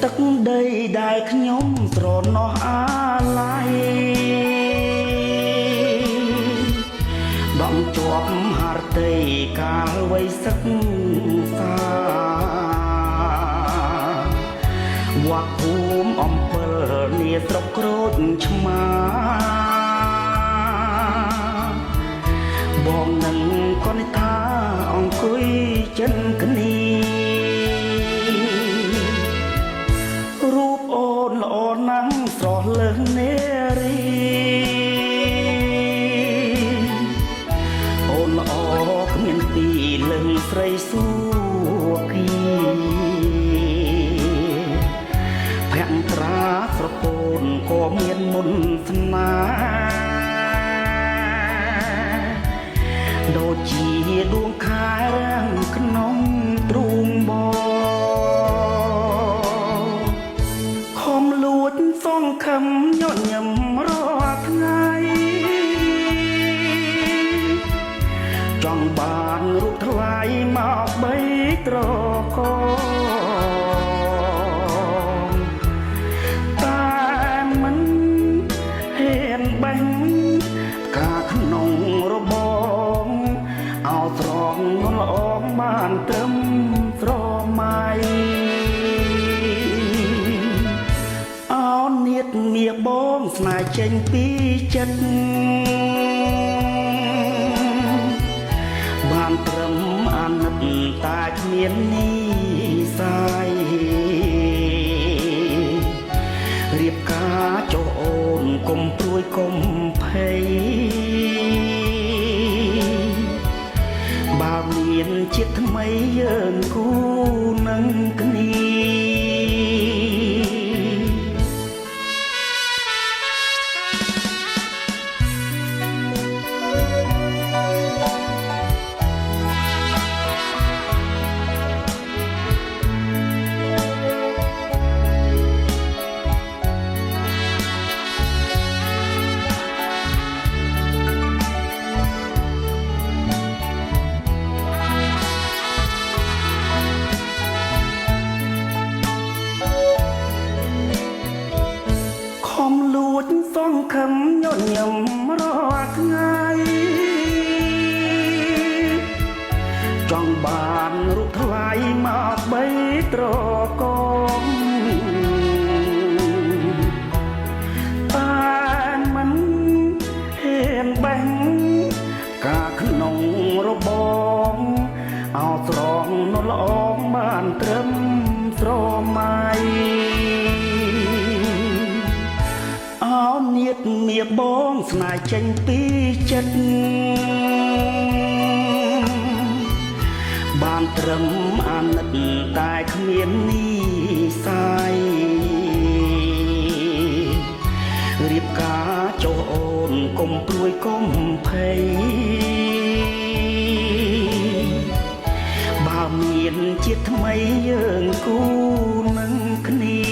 ទឹកដីដែលខ្ញុំស្រណោះអាឡ័យដំជាប់ហារតីកាលវ័យសិក្សាវត្តភូមិអំពិលនាស្រុកក្រូចឆ្មាបងនឹងកូនថាអង្គុយចិនគ្នារូបអូនល្អណាស់ស្រស់លើសនារីអូនល្អគ្មានទីលឹងស្រីសួគីភក្ត្រាស្រពោនក៏មានមុនស្នាដូចជាដួងខែរាំងក្នុងទ្រូងបងខំលួចសងខំញញឹមរាល់ថ្ងៃចង់បានរូបថ្លៃមកបីត្រកតែមិនហ៊ានបេះការក្នុងរបងអោត្រង់ល្អបានត្រឹមស្រមៃអោនៀតមៀបងស្នេហ៍ចេញពីចិត្តបានត្រឹមអាណិតតែគ្មាននិស័យរៀបការចុះអូនកុំព្រួយកុំភ័យបើមានជាតិថ្មីយើងគូនឹងគ្នាលួចសងខំញញឹមរាល់ថ្ងៃចង់បានរូបថ្លៃមកបីត្រកងតែមិនហ៊ានបេះការក្នុងរបងអោត្រង់នោះល្អបានត្រឹមស្រមៃអោនៀតមៀបងស្នេហ៍ចេញពីចិត្តបានត្រឹមអាណិតតែគ្មាននិស័យរៀបការចុះអូនកុំព្រួយកុំភ័យបើមានជាតិថ្មីយើងគូនឹងគ្នា